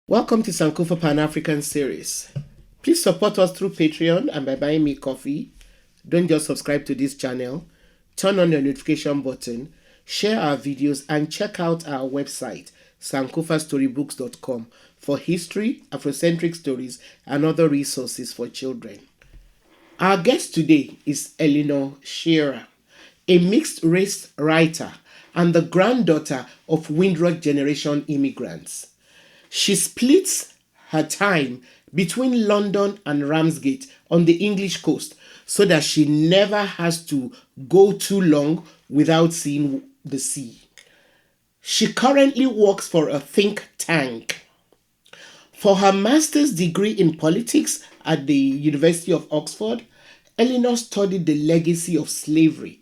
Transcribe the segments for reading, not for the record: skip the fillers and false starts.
Welcome to Sankofa Pan-African series. Please support us through Patreon and by buying me coffee. Don't just subscribe to this channel. Turn on your notification button, share our videos, and check out our website, sankofastorybooks.com, for history, Afrocentric stories, and other resources for children. Our guest today is ELEANOR SHEARER, a mixed-race writer and the granddaughter of Windrush generation immigrants. She splits her time between London and Ramsgate on the English coast so that she never has to go too long without seeing the sea. She currently works for a think tank. For her master's degree in politics at the University of Oxford, ELEANOR studied the legacy of slavery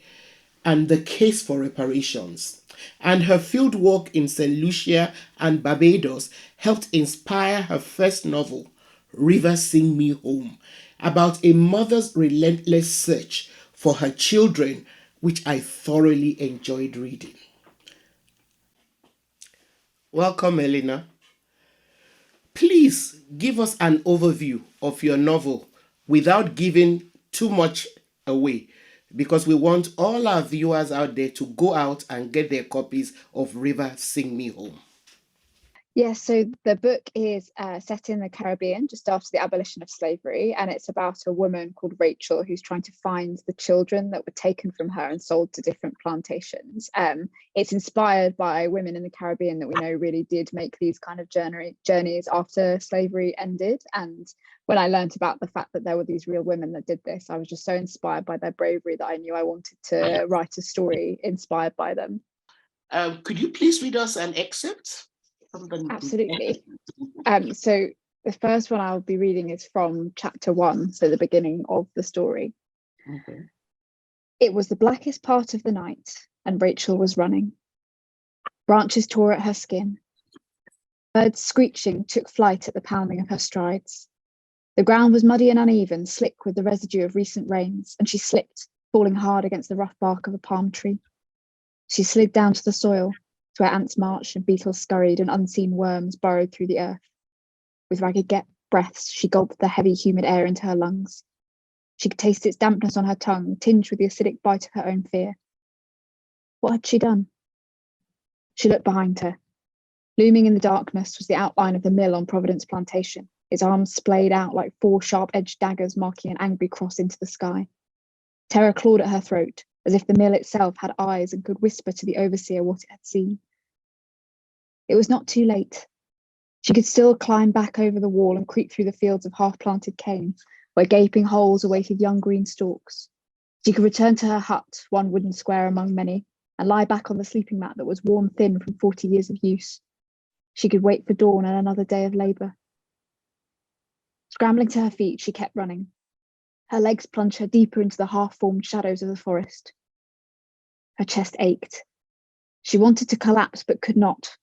and the case for reparations. And her fieldwork in St. Lucia and Barbados helped inspire her first novel, River Sing Me Home, about a mother's relentless search for her children, which I thoroughly enjoyed reading. Welcome, ELEANOR. Please give us an overview of your novel without giving too much away, because we want all our viewers out there to go out and get their copies of River Sing Me Home. Yes, so the book is set in the Caribbean just after the abolition of slavery, and it's about a woman called Rachel who's trying to find the children that were taken from her and sold to different plantations. It's inspired by women in the Caribbean that we know really did make these kind of journeys after slavery ended. And when I learned about the fact that there were these real women that did this, I was just so inspired by their bravery that I knew I wanted to write a story inspired by them. Could you please read us an excerpt? Absolutely. So the first one I'll be reading is from chapter 1, so the beginning of the story. Okay. It was the blackest part of the night, and Rachel was running. Branches tore at her skin. Birds screeching took flight at the pounding of her strides. The ground was muddy and uneven, slick with the residue of recent rains, and she slipped, falling hard against the rough bark of a palm tree. She slid down to the soil, to where ants marched and beetles scurried and unseen worms burrowed through the earth. With ragged breaths, she gulped the heavy, humid air into her lungs. She could taste its dampness on her tongue, tinged with the acidic bite of her own fear. What had she done? She looked behind her. Looming in the darkness was the outline of the mill on Providence Plantation, its arms splayed out like 4 sharp-edged daggers marking an angry cross into the sky. Terror clawed at her throat, as if the mill itself had eyes and could whisper to the overseer what it had seen. It was not too late. She could still climb back over the wall and creep through the fields of half-planted cane, where gaping holes awaited young green stalks. She could return to her hut, one wooden square among many, and lie back on the sleeping mat that was worn thin from 40 years of use. She could wait for dawn and another day of labour. Scrambling to her feet, she kept running. Her legs plunged her deeper into the half-formed shadows of the forest. Her chest ached. She wanted to collapse, but could not.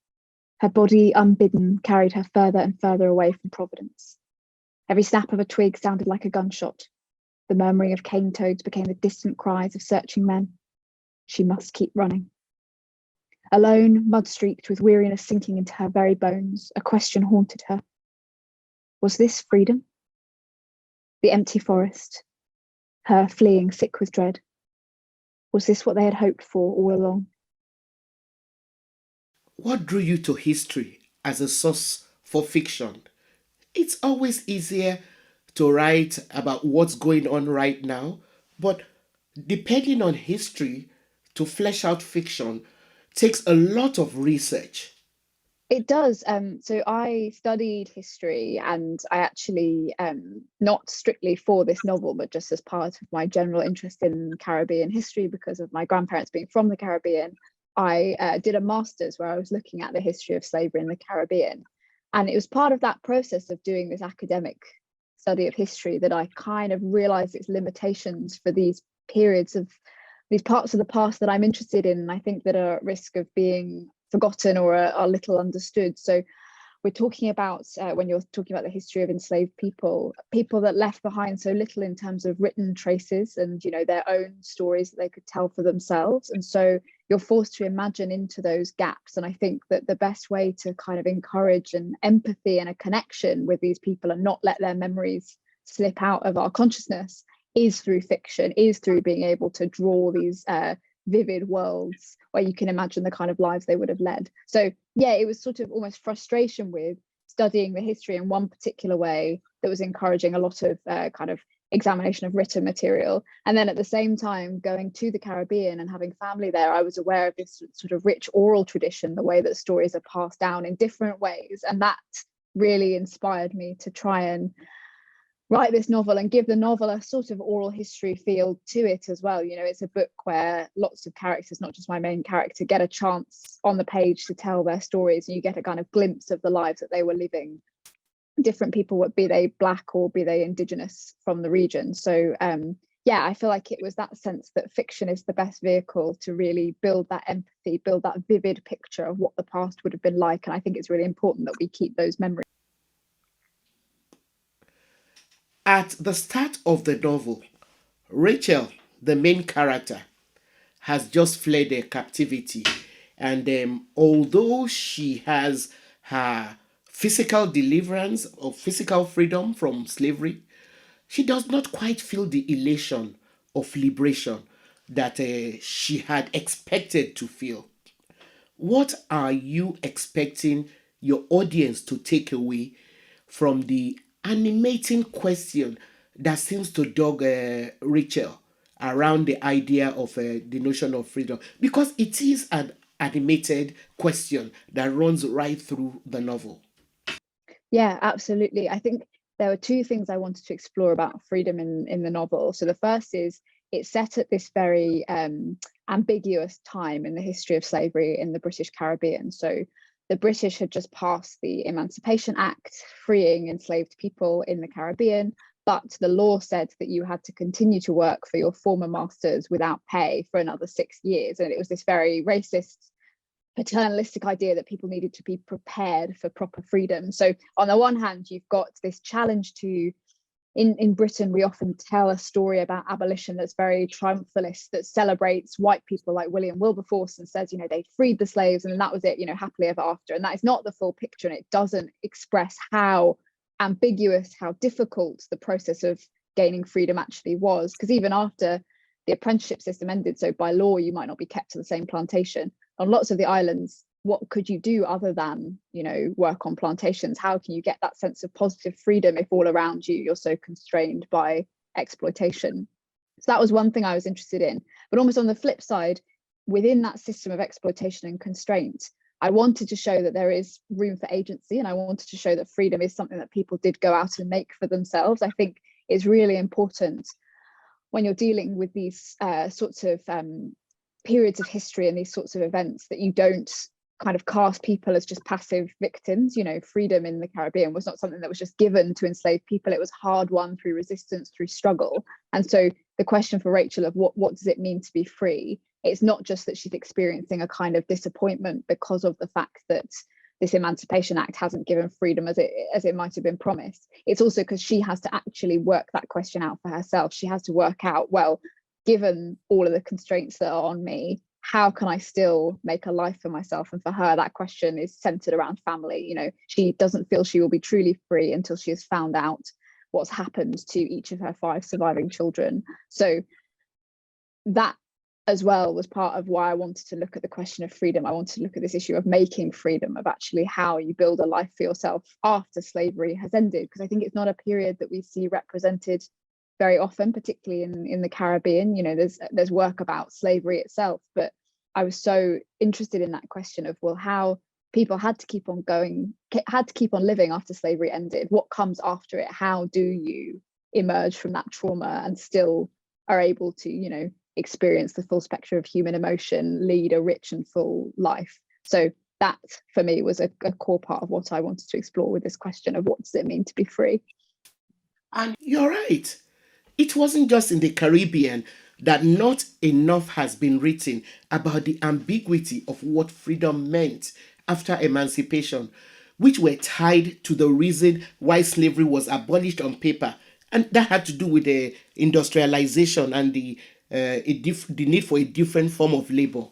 Her body, unbidden, carried her further and further away from Providence. Every snap of a twig sounded like a gunshot. The murmuring of cane toads became the distant cries of searching men. She must keep running. Alone, mud-streaked, with weariness sinking into her very bones, a question haunted her. Was this freedom? The empty forest, her fleeing sick with dread. Was this what they had hoped for all along? What drew you to history as a source for fiction? It's always easier to write about what's going on right now, but depending on history to flesh out fiction takes a lot of research. It does. So I studied history, and I actually, not strictly for this novel, but just as part of my general interest in Caribbean history, because of my grandparents being from the Caribbean, I did a master's where I was looking at the history of slavery in the Caribbean. And it was part of that process of doing this academic study of history that I kind of realized its limitations for these periods of these parts of the past that I'm interested in, and I think that are at risk of being forgotten or are little understood. So we're talking about, when you're talking about the history of enslaved people that left behind so little in terms of written traces and, you know, their own stories that they could tell for themselves. And so you're forced to imagine into those gaps. And I think that the best way to kind of encourage an empathy and a connection with these people and not let their memories slip out of our consciousness is through fiction, is through being able to draw these vivid worlds where you can imagine the kind of lives they would have led. So yeah, it was sort of almost frustration with studying the history in one particular way that was encouraging a lot of kind of examination of written material. And then at the same time, going to the Caribbean and having family there, I was aware of this sort of rich oral tradition, the way that stories are passed down in different ways. And that really inspired me to try and write this novel and give the novel a sort of oral history feel to it as well. You know, it's a book where lots of characters, not just my main character, get a chance on the page to tell their stories, and you get a kind of glimpse of the lives that they were living. Different people, be they Black or be they Indigenous from the region. So yeah, I feel like it was that sense that fiction is the best vehicle to really build that empathy, build that vivid picture of what the past would have been like. And I think it's really important that we keep those memories. At the start of the novel, Rachel, the main character, has just fled a captivity. And although she has her physical deliverance or physical freedom from slavery, she does not quite feel the elation of liberation that she had expected to feel. What are you expecting your audience to take away from the animating question that seems to dog Rachel around the idea of the notion of freedom? Because it is an animated question that runs right through the novel. Yeah, absolutely. I think there were two things I wanted to explore about freedom in the novel. So the first is it's set at this very ambiguous time in the history of slavery in the British Caribbean. So the British had just passed the Emancipation Act, freeing enslaved people in the Caribbean, but the law said that you had to continue to work for your former masters without pay for another 6 years. And it was this very racist, paternalistic idea that people needed to be prepared for proper freedom. So on the one hand, you've got this challenge to, in Britain, we often tell a story about abolition that's very triumphalist, that celebrates white people like William Wilberforce and says, you know, they freed the slaves and that was it, you know, happily ever after. And that is not the full picture, and it doesn't express how ambiguous, how difficult the process of gaining freedom actually was. Because even after the apprenticeship system ended, so by law you might not be kept to the same plantation, on lots of the islands, what could you do other than, you know, work on plantations? How can you get that sense of positive freedom if all around you you're so constrained by exploitation? So that was one thing I was interested in. But almost on the flip side, within that system of exploitation and constraint, I wanted to show that there is room for agency, and I wanted to show that freedom is something that people did go out and make for themselves. I think it's really important when you're dealing with these sorts of periods of history and these sorts of events that you don't kind of cast people as just passive victims. You know, freedom in the Caribbean was not something that was just given to enslaved people. It was hard won through resistance, through struggle. And so the question for Rachel of what does it mean to be free? It's not just that she's experiencing a kind of disappointment because of the fact that this Emancipation Act hasn't given freedom as it might have been promised. It's also because she has to actually work that question out for herself. She has to work out, well, given all of the constraints that are on me, how can I still make a life for myself? And for her, that question is centered around family. You know, she doesn't feel she will be truly free until she has found out what's happened to each of her 5 surviving children. So that as well was part of why I wanted to look at the question of freedom. I wanted to look at this issue of making freedom, of actually how you build a life for yourself after slavery has ended, because I think it's not a period that we see represented very often, particularly in the Caribbean. You know, there's work about slavery itself, but I was so interested in that question of, well, how people had to keep on going, had to keep on living after slavery ended. What comes after it? How do you emerge from that trauma and still are able to, you know, experience the full spectrum of human emotion, lead a rich and full life? So that for me was a core part of what I wanted to explore with this question of what does it mean to be free. And you're right. It wasn't just in the Caribbean that not enough has been written about the ambiguity of what freedom meant after emancipation, which were tied to the reason why slavery was abolished on paper. And that had to do with the industrialization and the need for a different form of labor.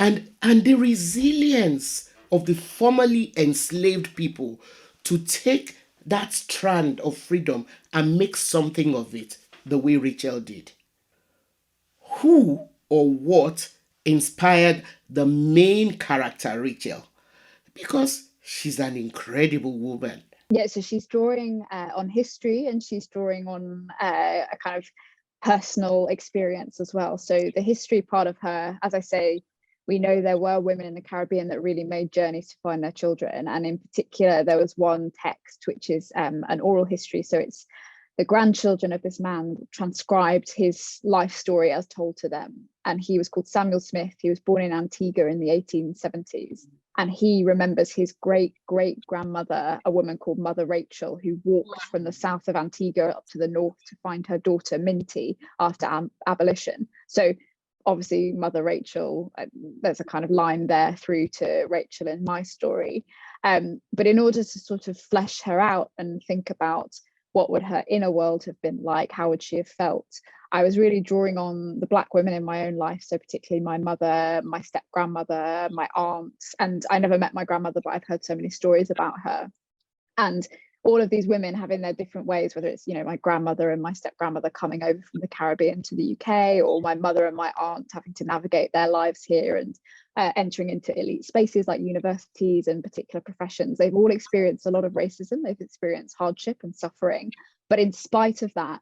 And the resilience of the formerly enslaved people to take that strand of freedom and make something of it the way Rachel did. Who or what inspired the main character, Rachel? Because she's an incredible woman. Yeah, so she's drawing on history, and she's drawing on a kind of personal experience as well. So the history part of her, as I say, we know there were women in the Caribbean that really made journeys to find their children. And in particular, there was one text, which is an oral history. So it's the grandchildren of this man transcribed his life story as told to them. And he was called Samuel Smith. He was born in Antigua in the 1870s. And he remembers his great grandmother, a woman called Mother Rachel, who walked from the south of Antigua up to the north to find her daughter Minty after abolition. So obviously Mother Rachel, there's a kind of line there through to Rachel in my story. But in order to sort of flesh her out and think about what would her inner world have been like, how would she have felt, I was really drawing on the Black women in my own life. So particularly my mother, my step grandmother, my aunt, and I never met my grandmother, but I've heard so many stories about her. And all of these women having their different ways, whether it's, you know, my grandmother and my step grandmother coming over from the Caribbean to the UK, or my mother and my aunt having to navigate their lives here and entering into elite spaces like universities and particular professions. They've all experienced a lot of racism, they've experienced hardship and suffering, but in spite of that,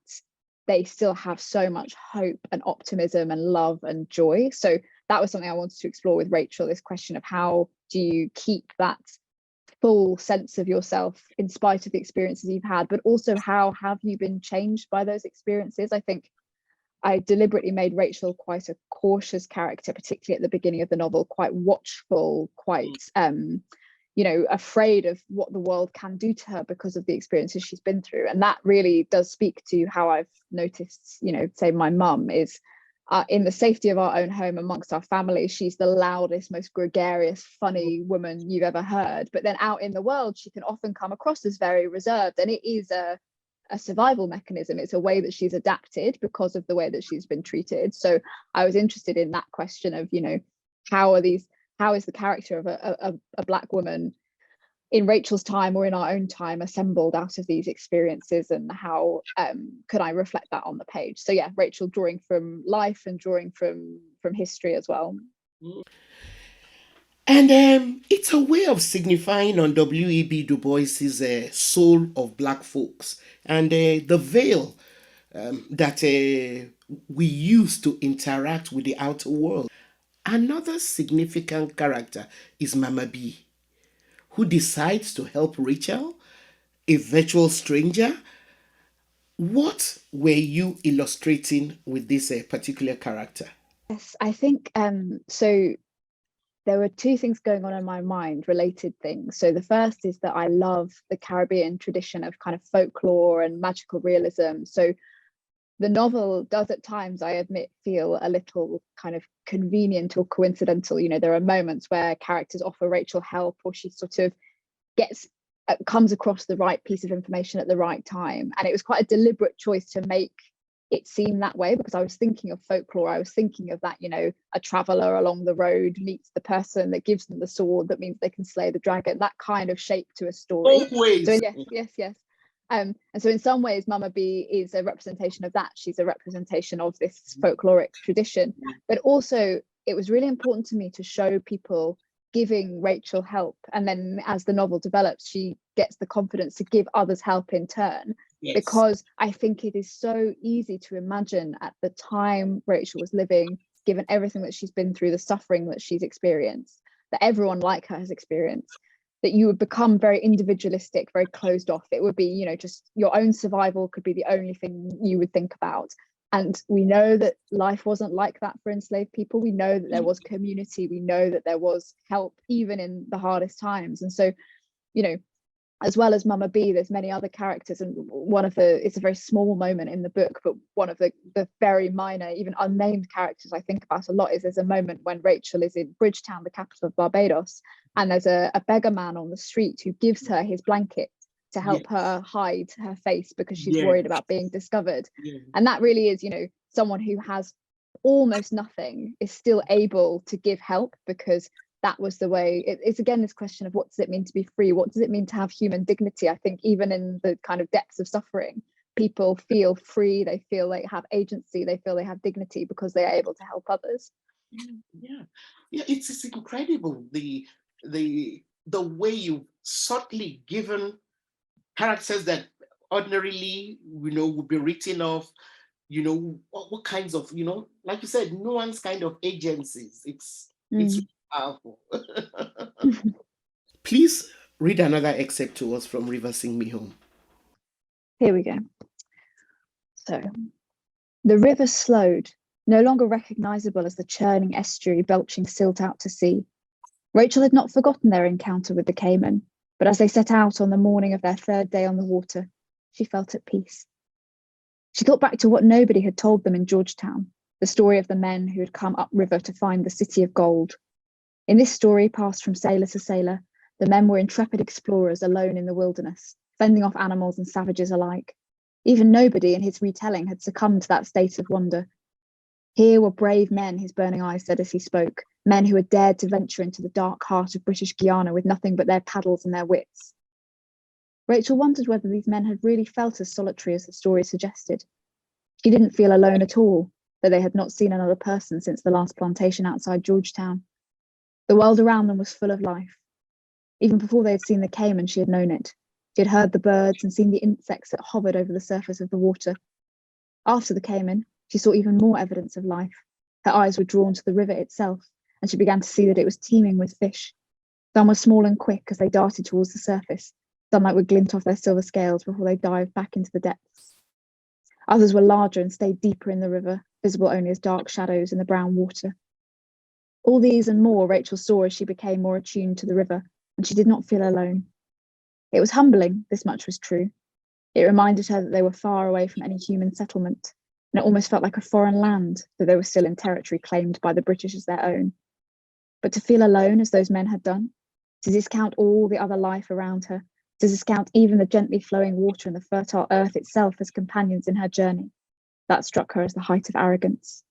they still have so much hope and optimism and love and joy. So that was something I wanted to explore with Rachel, this question of how do you keep that full sense of yourself in spite of the experiences you've had, but also how have you been changed by those experiences. I think I deliberately made Rachel quite a cautious character, particularly at the beginning of the novel, quite watchful, quite you know, afraid of what the world can do to her because of the experiences she's been through. And that really does speak to how I've noticed, you know, say my mum is in the safety of our own home amongst our family, she's the loudest, most gregarious, funny woman you've ever heard. But then out in the world, she can often come across as very reserved. And it is a survival mechanism. It's a way that she's adapted because of the way that she's been treated. So I was interested in that question of, you know, how is the character of a Black woman in Rachel's time or in our own time assembled out of these experiences, and how could I reflect that on the page? So yeah, Rachel drawing from life and drawing from history as well. And it's a way of signifying on W.E.B. Du Bois's soul of Black folks and the veil that we use to interact with the outer world. Another significant character is Mama B, who decides to help Rachel, a virtual stranger. What were you illustrating with this particular character? Yes, I think so there were two things going on in my mind, related things. So the first is that I love the Caribbean tradition of kind of folklore and magical realism. So the novel does at times, I admit, feel a little kind of convenient or coincidental. You know, there are moments where characters offer Rachel help, or she sort of comes across the right piece of information at the right time. And it was quite a deliberate choice to make it seem that way, because I was thinking of folklore. I was thinking of that, you know, a traveller along the road meets the person that gives them the sword that means they can slay the dragon, that kind of shape to a story. Always. So yes. And so in some ways, Mama B is a representation of that. She's a representation of this folkloric tradition. But also, it was really important to me to show people giving Rachel help. And then as the novel develops, she gets the confidence to give others help in turn. Yes. Because I think it is so easy to imagine at the time Rachel was living, given everything that she's been through, the suffering that she's experienced, that everyone like her has experienced, that you would become very individualistic, very closed off. It would be, you know, just your own survival could be the only thing you would think about. And we know that life wasn't like that for enslaved people. We know that there was community. We know that there was help even in the hardest times. And so, you know, as well as Mama B, there's many other characters, and it's a very small moment in the book, but one of the very minor, even unnamed characters I think about a lot is there's a moment when Rachel is in Bridgetown, the capital of Barbados, and there's a beggar man on the street who gives her his blanket to help her hide her face because she's worried about being discovered. And that really is, you know, someone who has almost nothing is still able to give help, because that was the way. It's again this question of, what does it mean to be free? What does it mean to have human dignity? I think even in the kind of depths of suffering, people feel free, they feel they have agency, they feel they have dignity because they are able to help others. Yeah, it's incredible the way you've subtly given characters that ordinarily, would be written off, what kinds of, like you said, nuanced kind of agencies. It's really powerful. Please read another excerpt to us from River Sing Me Home. Here we go. So, the river slowed, no longer recognizable as the churning estuary belching silt out to sea. Rachel had not forgotten their encounter with the caiman, but as they set out on the morning of their third day on the water, she felt at peace. She thought back to what nobody had told them in Georgetown, the story of the men who had come upriver to find the city of gold. In this story, passed from sailor to sailor, the men were intrepid explorers alone in the wilderness, fending off animals and savages alike. Even nobody in his retelling had succumbed to that state of wonder. Here were brave men, his burning eyes said as he spoke, men who had dared to venture into the dark heart of British Guiana with nothing but their paddles and their wits. Rachel wondered whether these men had really felt as solitary as the story suggested. She didn't feel alone at all, though they had not seen another person since the last plantation outside Georgetown. The world around them was full of life. Even before they had seen the caiman, she had known it. She had heard the birds and seen the insects that hovered over the surface of the water. After the caiman, she saw even more evidence of life. Her eyes were drawn to the river itself, and she began to see that it was teeming with fish. Some were small and quick as they darted towards the surface. Sunlight would glint off their silver scales before they dived back into the depths. Others were larger and stayed deeper in the river, visible only as dark shadows in the brown water. All these and more Rachel saw as she became more attuned to the river, and she did not feel alone. It was humbling, this much was true. It reminded her that they were far away from any human settlement, and it almost felt like a foreign land, though they were still in territory claimed by the British as their own. But to feel alone as those men had done, to discount all the other life around her, to discount even the gently flowing water and the fertile earth itself as companions in her journey, that struck her as the height of arrogance.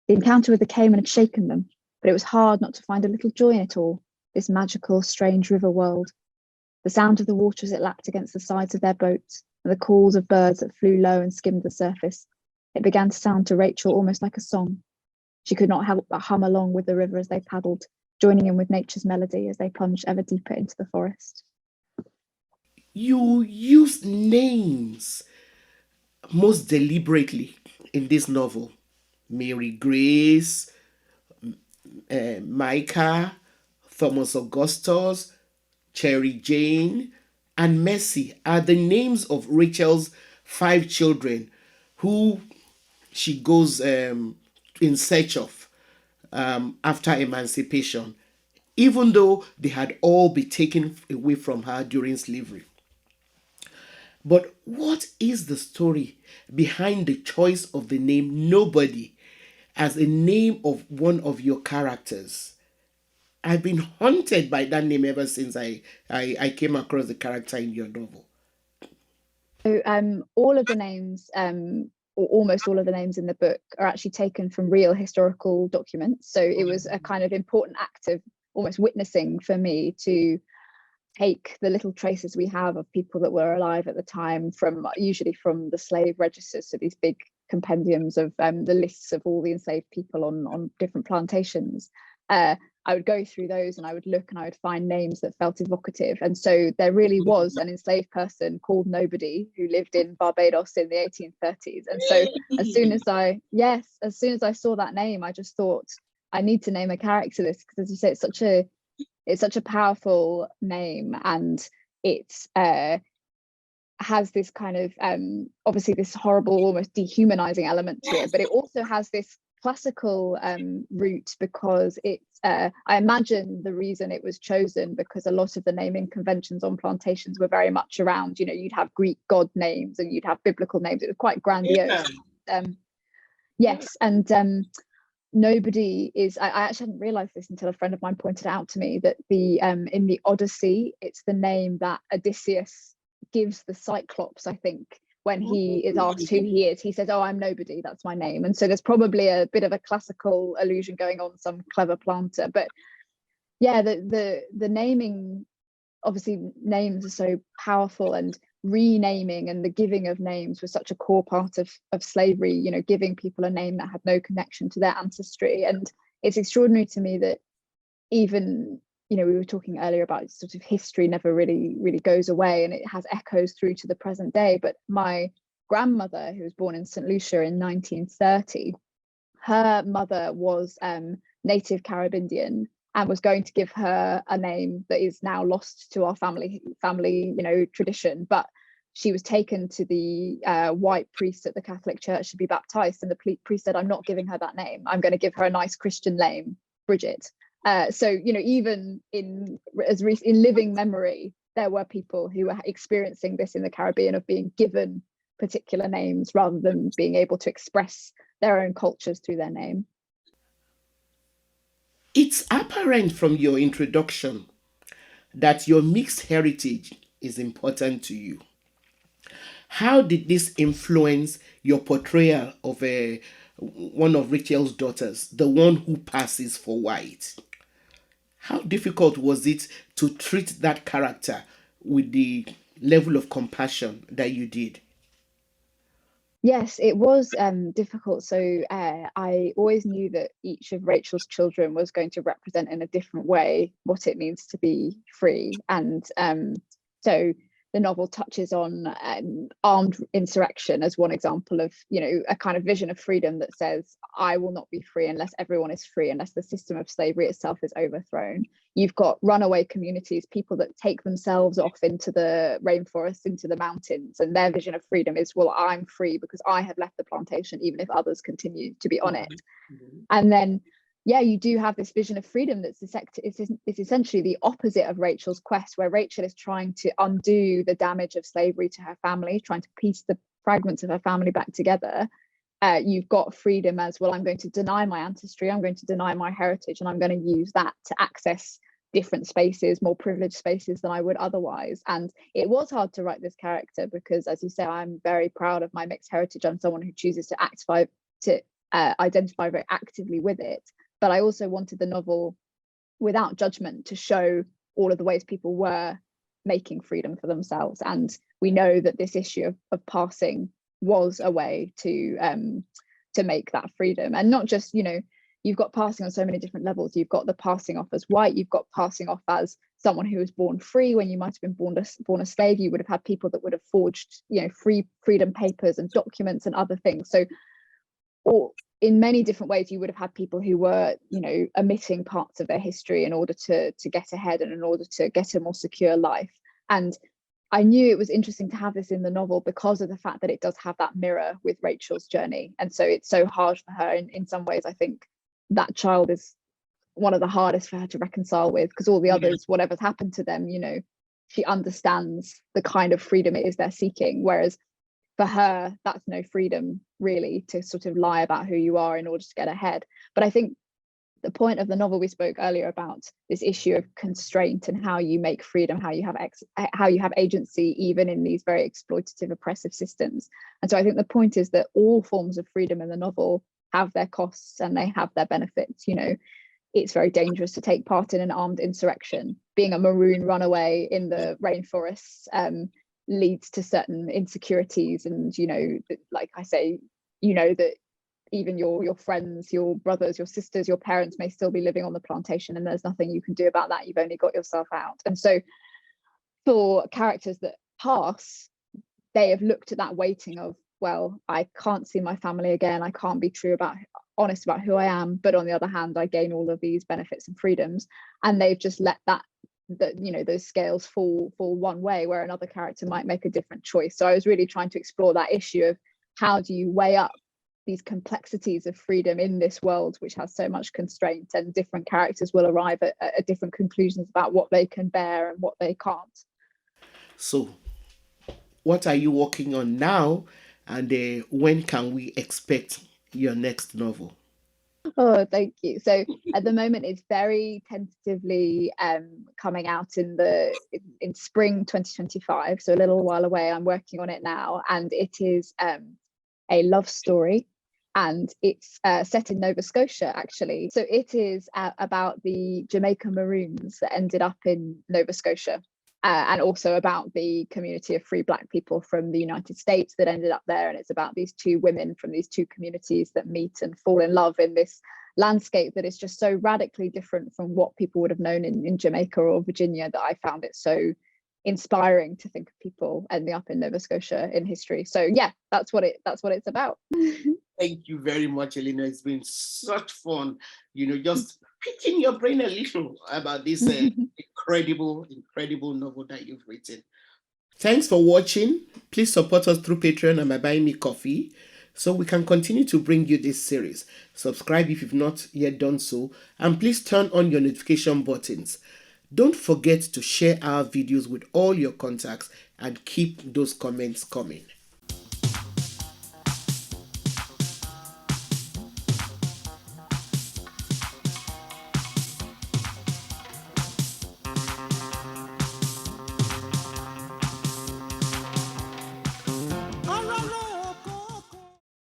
The encounter with the caiman had shaken them, but it was hard not to find a little joy in it all, this magical, strange river world. The sound of the water as it lapped against the sides of their boats, and the calls of birds that flew low and skimmed the surface. It began to sound to Rachel almost like a song. She could not help but hum along with the river as they paddled, joining in with nature's melody as they plunged ever deeper into the forest. You use names most deliberately in this novel. Mary Grace, Micah, Thomas Augustus, Cherry Jane, and Mercy are the names of Rachel's 5 children who she goes in search of after emancipation, even though they had all been taken away from her during slavery. But what is the story behind the choice of the name Nobody as a name of one of your characters? I've been haunted by that name ever since I came across the character in your novel. So all of the names, or almost all of the names in the book, are actually taken from real historical documents. So it was a kind of important act of almost witnessing for me to take the little traces we have of people that were alive at the time, from usually from the slave registers, so these big compendiums of the lists of all the enslaved people on different plantations. I would go through those and I would look and I would find names that felt evocative. And so there really was an enslaved person called Nobody who lived in Barbados in the 1830s. And so as soon as I saw that name, I just thought, I need to name a character this, because as you say, it's such a powerful name, and it has this kind of obviously this horrible, almost dehumanizing element to it, but it also has this classical root, because it's I imagine the reason it was chosen, because a lot of the naming conventions on plantations were very much around, you'd have Greek god names and you'd have biblical names. It was quite grandiose. Yes, and Nobody is, I actually hadn't realized this until a friend of mine pointed out to me, that the in the Odyssey, it's the name that Odysseus gives the Cyclops, I think, when he is asked who he is, he says, "Oh, I'm nobody, that's my name." And so there's probably a bit of a classical allusion going on, some clever planter. But yeah, the naming, obviously names are so powerful, and renaming and the giving of names was such a core part of slavery, you know, giving people a name that had no connection to their ancestry. And it's extraordinary to me that even, you know, we were talking earlier about sort of history never really goes away, and it has echoes through to the present day. But my grandmother, who was born in St. Lucia in 1930, her mother was native Caribbean and was going to give her a name that is now lost to our family, you know, tradition. But she was taken to the white priest at the Catholic Church to be baptized, and the priest said, "I'm not giving her that name. I'm going to give her a nice Christian name, Bridget." So, you know, even in living memory, there were people who were experiencing this in the Caribbean, of being given particular names rather than being able to express their own cultures through their name. It's apparent from your introduction that your mixed heritage is important to you. How did this influence your portrayal of one of Rachel's daughters, the one who passes for white? How difficult was it to treat that character with the level of compassion that you did? Yes, it was difficult. So I always knew that each of Rachel's children was going to represent in a different way what it means to be free. And so the novel touches on armed insurrection as one example of, you know, a kind of vision of freedom that says, I will not be free unless everyone is free, unless the system of slavery itself is overthrown. You've got runaway communities, people that take themselves off into the rainforest, into the mountains, and their vision of freedom is, well, I'm free because I have left the plantation, even if others continue to be on it. And then, yeah, you do have this vision of freedom that's it's essentially the opposite of Rachel's quest, where Rachel is trying to undo the damage of slavery to her family, trying to piece the fragments of her family back together. You've got freedom as, well, I'm going to deny my ancestry, I'm going to deny my heritage, and I'm going to use that to access different spaces, more privileged spaces than I would otherwise. And it was hard to write this character because, as you say, I'm very proud of my mixed heritage. I'm someone who chooses to identify very actively with it. But I also wanted the novel, without judgment, to show all of the ways people were making freedom for themselves. And we know that this issue of passing was a way to make that freedom. And not just, you know, you've got passing on so many different levels. You've got the passing off as white, you've got passing off as someone who was born free when you might have been born a slave. You would have had people that would have forged, you know, freedom papers and documents and other things. So, or in many different ways, you would have had people who were, you know, omitting parts of their history in order to get ahead and in order to get a more secure life. And I knew it was interesting to have this in the novel because of the fact that it does have that mirror with Rachel's journey. And so it's so hard for her. In some ways, I think that child is one of the hardest for her to reconcile with, because all the others, whatever's happened to them, you know, she understands the kind of freedom it is they're seeking. Whereas for her, that's no freedom really, to sort of lie about who you are in order to get ahead. But I think the point of the novel, we spoke earlier about this issue of constraint and how you make freedom, how you have agency even in these very exploitative, oppressive systems. And so I think the point is that all forms of freedom in the novel have their costs and they have their benefits. You know, it's very dangerous to take part in an armed insurrection. Being a maroon runaway in the rainforests leads to certain insecurities, and, you know, like I say, you know, that even your friends, your brothers, your sisters, your parents may still be living on the plantation, and there's nothing you can do about that. You've only got yourself out. And so for characters that pass, they have looked at that weighting of, well, I can't see my family again, I can't be honest about who I am, but on the other hand, I gain all of these benefits and freedoms. And they've just let you know, those scales fall one way, where another character might make a different choice. So I was really trying to explore that issue of, how do you weigh up these complexities of freedom in this world which has so much constraint, and different characters will arrive at different conclusions about what they can bear and what they can't. So, what are you working on now, and when can we expect your next novel? Oh, thank you. So at the moment, it's very tentatively coming out in spring 2025. So a little while away. I'm working on it now, and it is a love story, and it's set in Nova Scotia, actually. So it is about the Jamaica Maroons that ended up in Nova Scotia. And also about the community of free Black people from the United States that ended up there. And it's about these two women from these two communities that meet and fall in love in this landscape that is just so radically different from what people would have known in Jamaica or Virginia, that I found it so inspiring to think of people ending up in Nova Scotia in history. So yeah, that's what it's about. Thank you very much, Eleanor. It's been such fun, just picking your brain a little about this incredible novel that you've written. Thanks for watching. Please support us through Patreon and by buying me coffee so we can continue to bring you this series. Subscribe if you've not yet done so, and please turn on your notification buttons. Don't forget to share our videos with all your contacts and keep those comments coming.